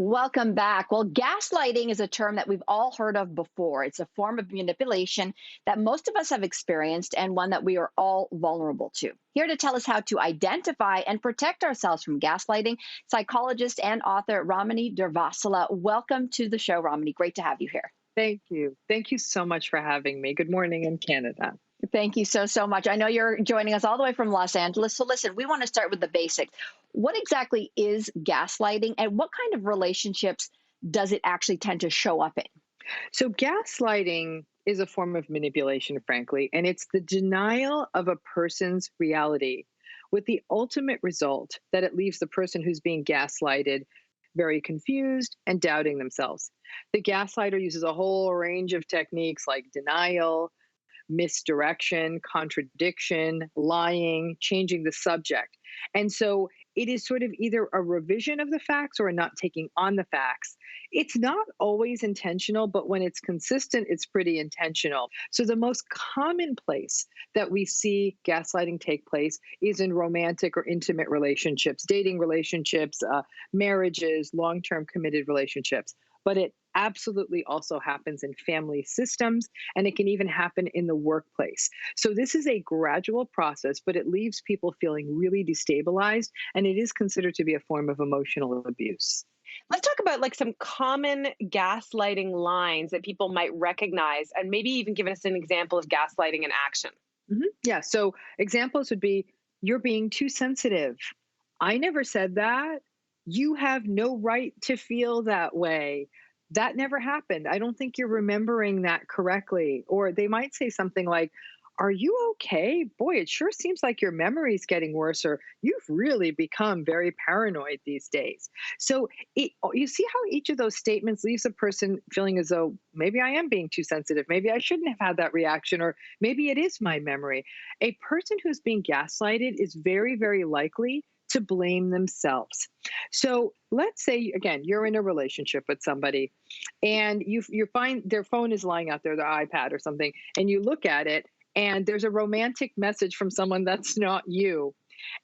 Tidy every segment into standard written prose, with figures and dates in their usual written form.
Welcome back. Well, gaslighting is a term that we've all heard of before. It's a form of manipulation that most of us have experienced and one that we are all vulnerable to. Here to tell us how to identify and protect ourselves from gaslighting, psychologist and author Ramani Durvasula. Welcome to the show, Ramani. Great to have you here. Thank you. Thank you so much for having me. Good morning in Canada. Thank you so much. I know you're joining us all the way from Los Angeles. So listen, we want to start with the basics. What exactly is gaslighting and what kind of relationships does it actually tend to show up in? So, gaslighting is a form of manipulation, frankly, and it's the denial of a person's reality with the ultimate result that it leaves the person who's being gaslighted very confused and doubting themselves. The gaslighter uses a whole range of techniques like denial, misdirection, contradiction, lying, changing the subject. And so it is sort of either a revision of the facts or a not taking on the facts. It's not always intentional, but when it's consistent, it's pretty intentional. So the most common place that we see gaslighting take place is in romantic or intimate relationships, dating relationships, marriages, long-term committed relationships. But it absolutely also happens in family systems, and it can even happen in the workplace. So this is a gradual process, but it leaves people feeling really destabilized, and it is considered to be a form of emotional abuse. Let's talk about like some common gaslighting lines that people might recognize and maybe even give us an example of gaslighting in action. Yeah, so examples would be, you're being too sensitive. I never said that. You have no right to feel that way. That never happened. I don't think you're remembering that correctly. Or they might say something like, are you okay? Boy, it sure seems like your memory's getting worse, or you've really become very paranoid these days. So you see how each of those statements leaves a person feeling as though maybe I am being too sensitive. Maybe I shouldn't have had that reaction, or maybe it is my memory. A person who's being gaslighted is very, very likely to blame themselves. So let's say, again, you're in a relationship with somebody and you find their phone is lying out there, their iPad or something, and you look at it and there's a romantic message from someone that's not you.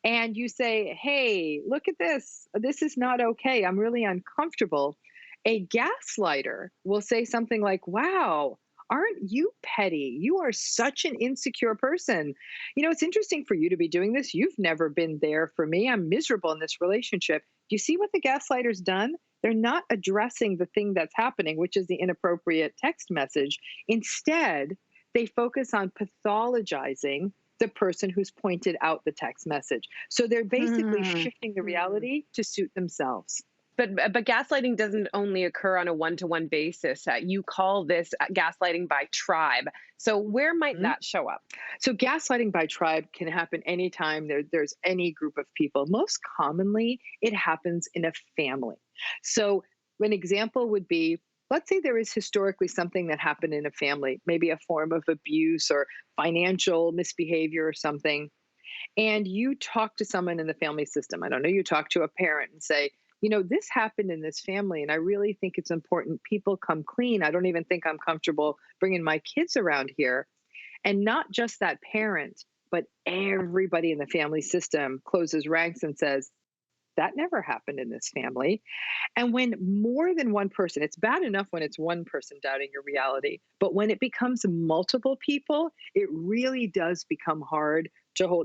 And you say, hey, look at this. This is not okay. I'm really uncomfortable. A gaslighter will say something like, wow, aren't you petty? You are such an insecure person. It's interesting for you to be doing this. You've never been there for me. I'm miserable in this relationship. Do you see what the gaslighter's done? They're not addressing the thing that's happening, which is the inappropriate text message. Instead, they focus on pathologizing the person who's pointed out the text message. So they're basically shifting the reality to suit themselves. But gaslighting doesn't only occur on a one-to-one basis. You call this gaslighting by tribe. So where might that show up? So gaslighting by tribe can happen anytime there's any group of people. Most commonly, it happens in a family. So an example would be, let's say there is historically something that happened in a family, maybe a form of abuse or financial misbehavior or something, and you talk to someone in the family system. I don't know, you talk to a parent and say, this happened in this family, and I really think it's important people come clean. I don't even think I'm comfortable bringing my kids around here. And not just that parent, but everybody in the family system closes ranks and says, that never happened in this family. And when more than one person, it's bad enough when it's one person doubting your reality, but when it becomes multiple people, it really does become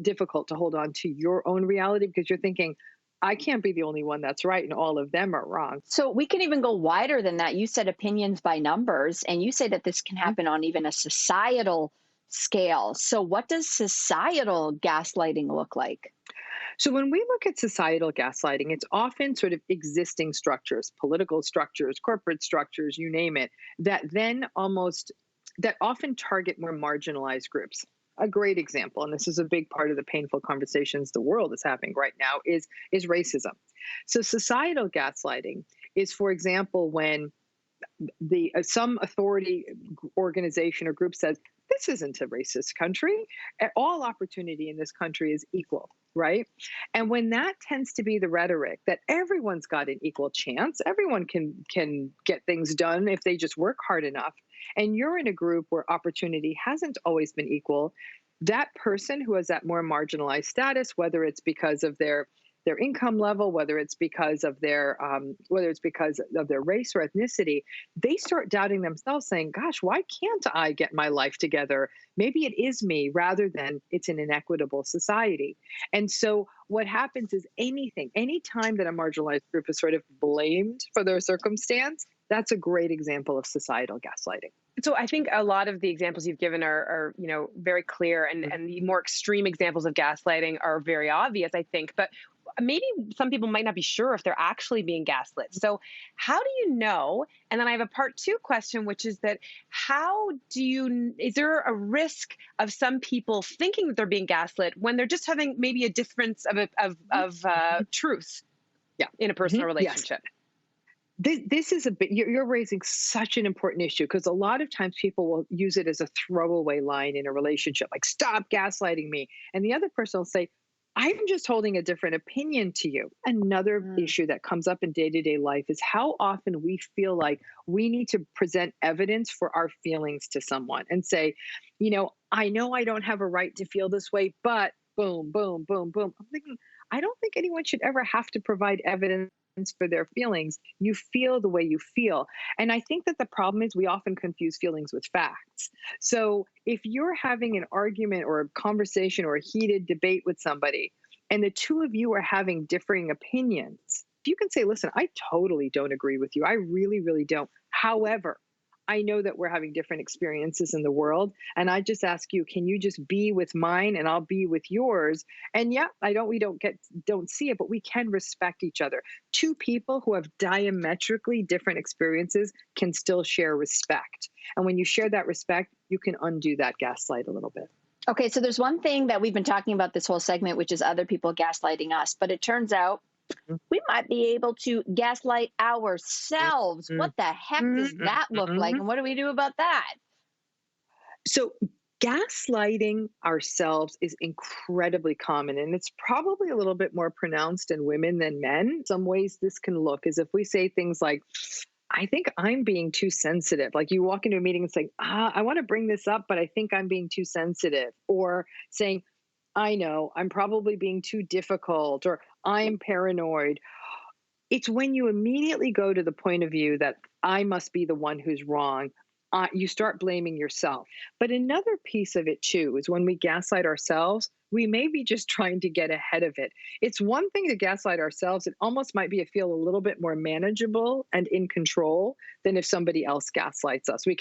difficult to hold on to your own reality, because you're thinking, I can't be the only one that's right and all of them are wrong. So we can even go wider than that. You said opinions by numbers, and you say that this can happen on even a societal scale. So what does societal gaslighting look like? So when we look at societal gaslighting, it's often sort of existing structures, political structures, corporate structures, you name it, that often target more marginalized groups. A great example, and this is a big part of the painful conversations the world is having right now, is racism. So societal gaslighting is, for example, when some authority organization or group says, this isn't a racist country. All opportunity in this country is equal, right? And when that tends to be the rhetoric that everyone's got an equal chance, everyone can get things done if they just work hard enough, and you're in a group where opportunity hasn't always been equal, that person who has that more marginalized status, whether it's because of their their income level, whether it's because of their race or ethnicity, they start doubting themselves, saying, "Gosh, why can't I get my life together? Maybe it is me," rather than it's an inequitable society. And so what happens is any time that a marginalized group is sort of blamed for their circumstance, that's a great example of societal gaslighting. So I think a lot of the examples you've given are very clear, and the more extreme examples of gaslighting are very obvious, I think. But maybe some people might not be sure if they're actually being gaslit. So how do you know? And then I have a part two question, which is that is there a risk of some people thinking that they're being gaslit when they're just having maybe a difference of truth, Yeah, in a personal Yes. relationship? This is a bit, you're raising such an important issue, because a lot of times people will use it as a throwaway line in a relationship, like, "Stop gaslighting me." And the other person will say, "I'm just holding a different opinion to you." Another issue that comes up in day-to-day life is how often we feel like we need to present evidence for our feelings to someone and say, "I know I don't have a right to feel this way, but boom, boom, boom, boom." I'm thinking, I don't think anyone should ever have to provide evidence for their feelings. You feel the way you feel. And I think that the problem is we often confuse feelings with facts. So if you're having an argument or a conversation or a heated debate with somebody, and the two of you are having differing opinions, you can say, "Listen, I totally don't agree with you. I really, really don't. However, I know that we're having different experiences in the world. And I just ask you, can you just be with mine and I'll be with yours? And yeah, we don't see it, but we can respect each other." Two people who have diametrically different experiences can still share respect. And when you share that respect, you can undo that gaslight a little bit. Okay, so there's one thing that we've been talking about this whole segment, which is other people gaslighting us. But it turns out we might be able to gaslight ourselves. What the heck does that look like? And what do we do about that? So gaslighting ourselves is incredibly common, and it's probably a little bit more pronounced in women than men. Some ways this can look is if we say things like, "I think I'm being too sensitive." Like, you walk into a meeting and say, "I want to bring this up, but I think I'm being too sensitive." Or saying, "I know, I'm probably being too difficult," or "I'm paranoid." It's when you immediately go to the point of view that I must be the one who's wrong. You start blaming yourself. But another piece of it too is when we gaslight ourselves, we may be just trying to get ahead of it. It's one thing to gaslight ourselves. It almost might be feel a little bit more manageable and in control than if somebody else gaslights us. We're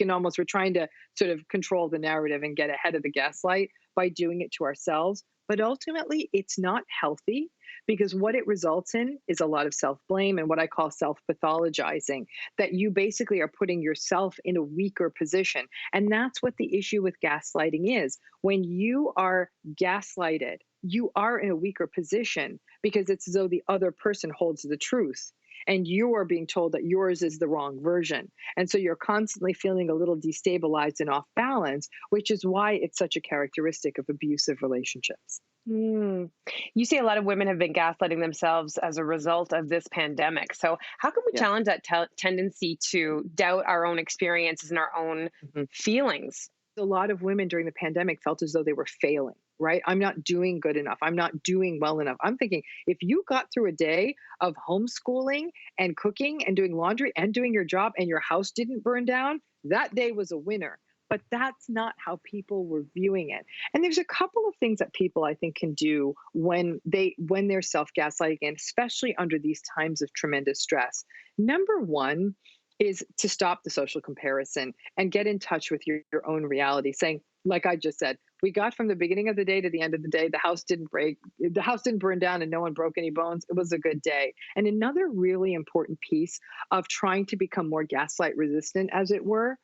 trying to sort of control the narrative and get ahead of the gaslight by doing it to ourselves. But ultimately, it's not healthy, because what it results in is a lot of self-blame and what I call self-pathologizing, that you basically are putting yourself in a weaker position. And that's what the issue with gaslighting is. When you are gaslighted, you are in a weaker position because it's as though the other person holds the truth, and you are being told that yours is the wrong version. And so you're constantly feeling a little destabilized and off balance, which is why it's such a characteristic of abusive relationships. You say a lot of women have been gaslighting themselves as a result of this pandemic. So how can we Yeah. challenge that tendency to doubt our own experiences and our own feelings? A lot of women during the pandemic felt as though they were failing, right? "I'm not doing good enough. I'm not doing well enough." I'm thinking, if you got through a day of homeschooling and cooking and doing laundry and doing your job and your house didn't burn down, that day was a winner. But that's not how people were viewing it. And there's a couple of things that people, I think, can do when they're self-gaslighting, and especially under these times of tremendous stress. Number one is to stop the social comparison and get in touch with your own reality, saying, like I just said, we got from the beginning of the day to the end of the day, the house didn't burn down, and no one broke any bones. It was a good day. And another really important piece of trying to become more gaslight resistant, as it were,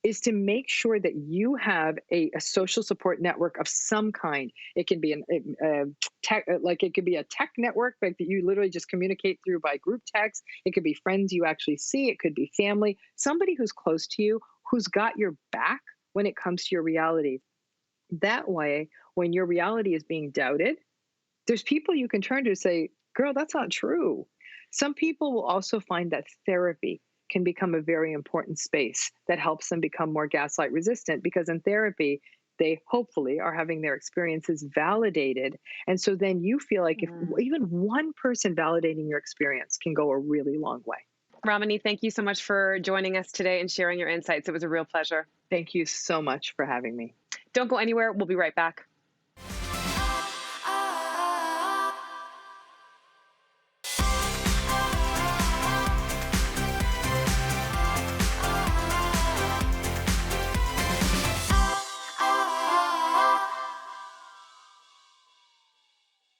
is to make sure that you have a social support network of some kind. It can be a tech network, like that you literally just communicate through by group text. It could be friends you actually see. It could be family, somebody who's close to you, who's got your back when it comes to your reality. That way, when your reality is being doubted, there's people you can turn to say, "Girl, that's not true." Some people will also find that therapy can become a very important space that helps them become more gaslight resistant, because in therapy, they hopefully are having their experiences validated. And so then you feel like if even one person validating your experience can go a really long way. Ramani, thank you so much for joining us today and sharing your insights. It was a real pleasure. Thank you so much for having me. Don't go anywhere. We'll be right back.